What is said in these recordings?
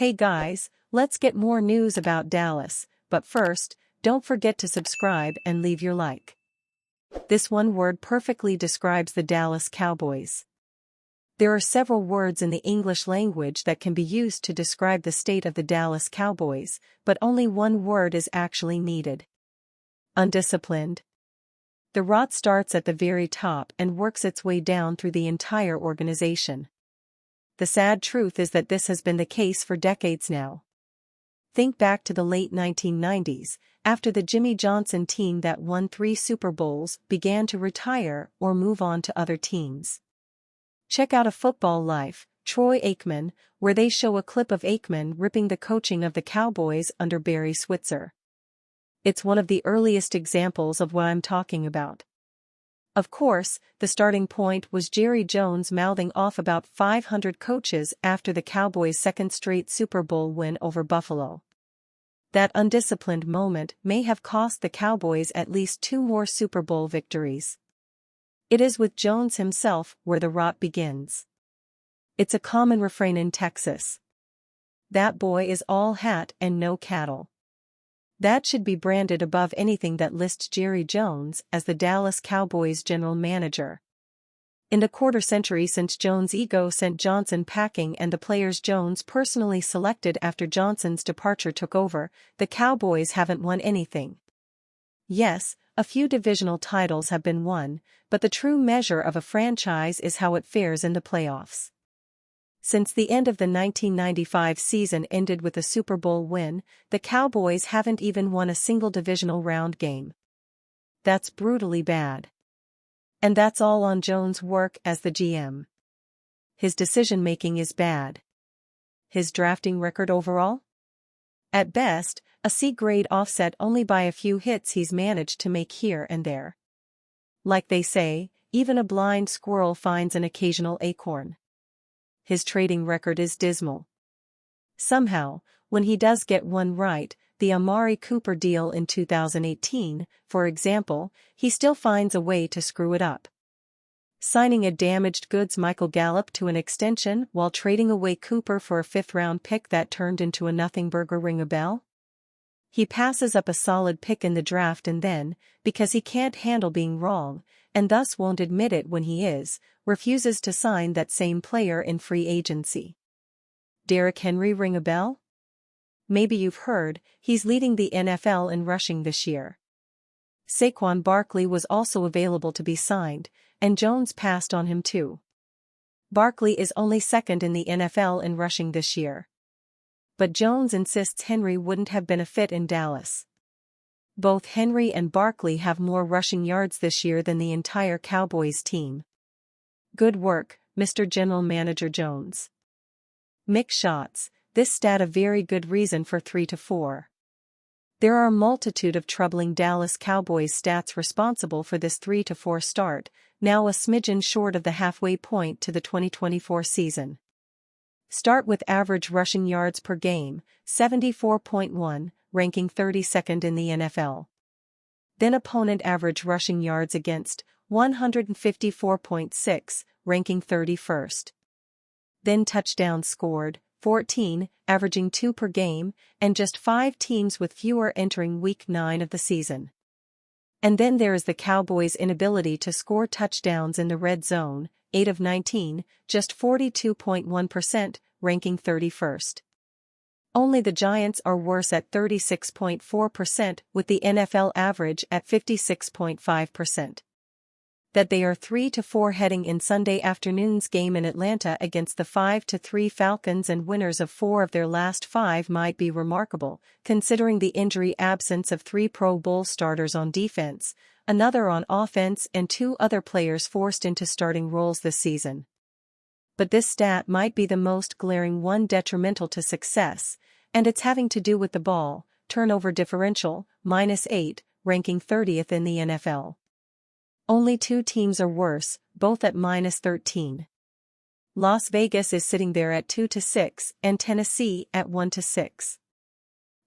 Hey guys, let's get more news about Dallas, but first, don't forget to subscribe and leave your like. This one word perfectly describes the Dallas Cowboys. There are several words in the English language that can be used to describe the state of the Dallas Cowboys, but only one word is actually needed. Undisciplined. The rot starts at the very top and works its way down through the entire organization. The sad truth is that this has been the case for decades now. Think back to the late 1990s, after the Jimmy Johnson team that won 3 Super Bowls began to retire or move on to other teams. Check out A Football Life, Troy Aikman, where they show a clip of Aikman ripping the coaching of the Cowboys under Barry Switzer. It's one of the earliest examples of what I'm talking about. Of course, the starting point was Jerry Jones mouthing off about 500 coaches after the Cowboys' second straight Super Bowl win over Buffalo. That undisciplined moment may have cost the Cowboys at least 2 more Super Bowl victories. It is with Jones himself where the rot begins. It's a common refrain in Texas. That boy is all hat and no cattle. That should be branded above anything that lists Jerry Jones as the Dallas Cowboys general manager. In the quarter-century since Jones' ego sent Johnson packing and the players Jones personally selected after Johnson's departure took over, the Cowboys haven't won anything. Yes, a few divisional titles have been won, but the true measure of a franchise is how it fares in the playoffs. Since the end of the 1995 season ended with a Super Bowl win, the Cowboys haven't even won a single divisional round game. That's brutally bad. And that's all on Jones' work as the GM. His decision-making is bad. His drafting record overall? At best, a C-grade offset only by a few hits he's managed to make here and there. Like they say, even a blind squirrel finds an occasional acorn. His trading record is dismal. Somehow, when he does get one right, the Amari Cooper deal in 2018, for example, he still finds a way to screw it up. Signing a damaged goods Michael Gallup to an extension while trading away Cooper for a 5th-round pick that turned into a nothing burger, ring a bell? He passes up a solid pick in the draft and then, because he can't handle being wrong, and thus won't admit it when he is, refuses to sign that same player in free agency. Derrick Henry, ring a bell? Maybe you've heard, he's leading the NFL in rushing this year. Saquon Barkley was also available to be signed, and Jones passed on him too. Barkley is only 2nd in the NFL in rushing this year. But Jones insists Henry wouldn't have been a fit in Dallas. Both Henry and Barkley have more rushing yards this year than the entire Cowboys team. Good work, Mr. General Manager Jones. Mixed shots, this stat a very good reason for 3 to 4. There are a multitude of troubling Dallas Cowboys stats responsible for this 3 to 4 start, now a smidgen short of the halfway point to the 2024 season. Start with average rushing yards per game, 74.1, ranking 32nd in the NFL. Then opponent average rushing yards against, 154.6, ranking 31st. Then touchdowns scored, 14, averaging 2 per game, and just 5 teams with fewer entering Week 9 of the season. And then there is the Cowboys' inability to score touchdowns in the red zone, 8 of 19, just 42.1%, ranking 31st. Only the Giants are worse at 36.4%, with the NFL average at 56.5%. That they are 3 to 4 heading in Sunday afternoon's game in Atlanta against the 5-3 Falcons and winners of 4 of their last 5 might be remarkable, considering the injury absence of 3 Pro Bowl starters on defense, another on offense and 2 other players forced into starting roles this season. But this stat might be the most glaring one detrimental to success, and it's having to do with the ball, turnover differential, -8, ranking 30th in the NFL. Only 2 teams are worse, both at -13. Las Vegas is sitting there at 2-6 and Tennessee at 1-6.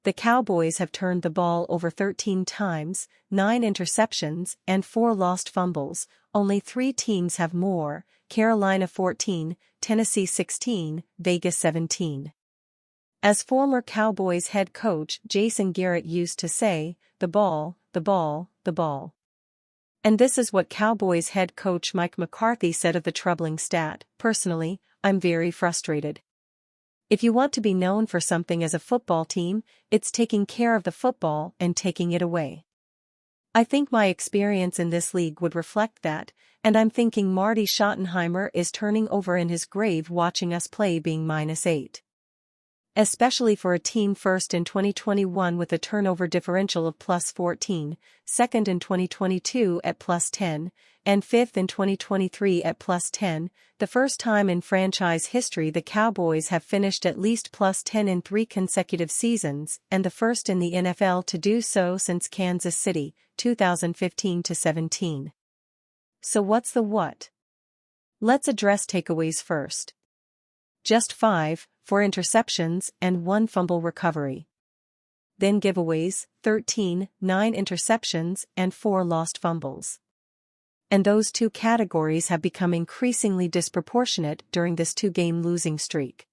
The Cowboys have turned the ball over 13 times, 9 interceptions and 4 lost fumbles. Only 3 teams have more, Carolina 14, Tennessee 16, Vegas 17. As former Cowboys head coach Jason Garrett used to say, the ball, the ball, the ball. And this is what Cowboys head coach Mike McCarthy said of the troubling stat. Personally, I'm very frustrated. If you want to be known for something as a football team, it's taking care of the football and taking it away. I think my experience in this league would reflect that, and I'm thinking Marty Schottenheimer is turning over in his grave watching us play being -8. Especially for a team first in 2021 with a turnover differential of +14, second in 2022 at +10, and fifth in 2023 at +10, the first time in franchise history the Cowboys have finished at least +10 in 3 consecutive seasons and the first in the NFL to do so since Kansas City, 2015-17. So what's the what? Let's address takeaways first. Just 5, 4 interceptions and 1 fumble recovery. Then giveaways, 13, 9 interceptions and 4 lost fumbles. And those 2 categories have become increasingly disproportionate during this 2-game losing streak.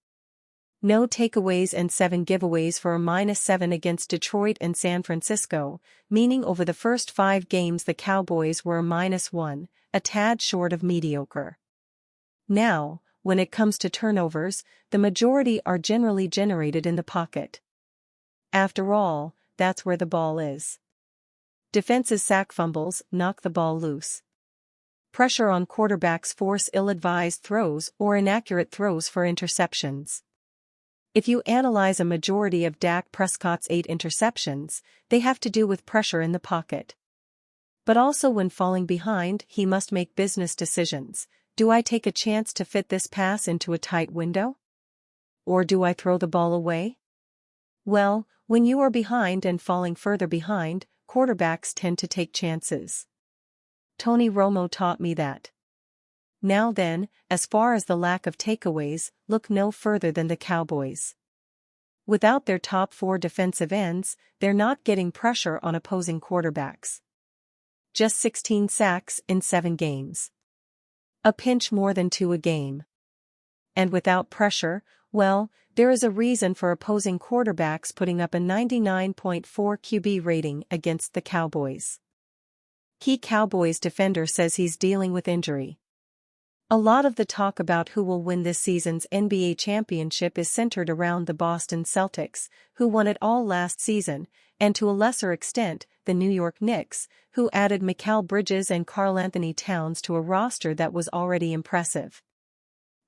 No takeaways and 7 giveaways for a -7 against Detroit and San Francisco, meaning over the first 5 games the Cowboys were a -1, a tad short of mediocre. Now, when it comes to turnovers, the majority are generally generated in the pocket. After all, that's where the ball is. Defenses sack fumbles, knock the ball loose. Pressure on quarterbacks force ill-advised throws or inaccurate throws for interceptions. If you analyze a majority of Dak Prescott's 8 interceptions, they have to do with pressure in the pocket. But also when falling behind, he must make business decisions. Do I take a chance to fit this pass into a tight window? Or do I throw the ball away? Well, when you are behind and falling further behind, quarterbacks tend to take chances. Tony Romo taught me that. Now then, as far as the lack of takeaways, look no further than the Cowboys. Without their top 4 defensive ends, they're not getting pressure on opposing quarterbacks. Just 16 sacks in 7 games. A pinch more than 2 a game. And without pressure, well, there is a reason for opposing quarterbacks putting up a 99.4 QB rating against the Cowboys. Key Cowboys defender says he's dealing with injury. A lot of the talk about who will win this season's NBA championship is centered around the Boston Celtics, who won it all last season, and to a lesser extent, the New York Knicks, who added Mikal Bridges and Karl-Anthony Towns to a roster that was already impressive.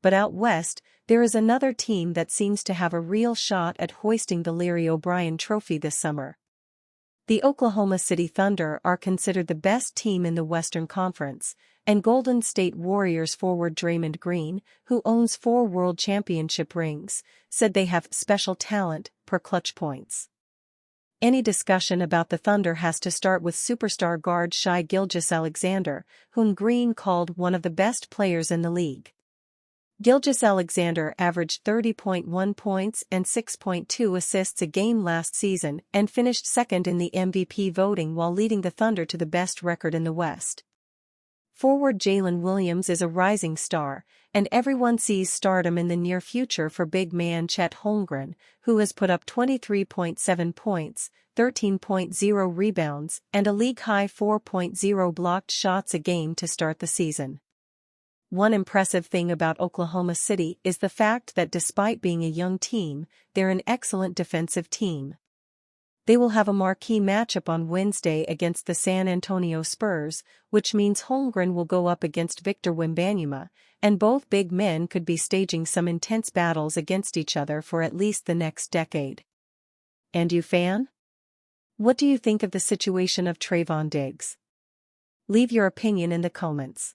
But out west, there is another team that seems to have a real shot at hoisting the Larry O'Brien Trophy this summer. The Oklahoma City Thunder are considered the best team in the Western Conference, and Golden State Warriors forward Draymond Green, who owns 4 world championship rings, said they have special talent per clutch points. Any discussion about the Thunder has to start with superstar guard Shai Gilgeous-Alexander, whom Green called one of the best players in the league. Gilgeous-Alexander averaged 30.1 points and 6.2 assists a game last season and finished second in the MVP voting while leading the Thunder to the best record in the West. Forward Jalen Williams is a rising star, and everyone sees stardom in the near future for big man Chet Holmgren, who has put up 23.7 points, 13.0 rebounds, and a league-high 4.0 blocked shots a game to start the season. One impressive thing about Oklahoma City is the fact that despite being a young team, they're an excellent defensive team. They will have a marquee matchup on Wednesday against the San Antonio Spurs, which means Holmgren will go up against Victor Wembanyama, and both big men could be staging some intense battles against each other for at least the next decade. And you fan? What do you think of the situation of Trayvon Diggs? Leave your opinion in the comments.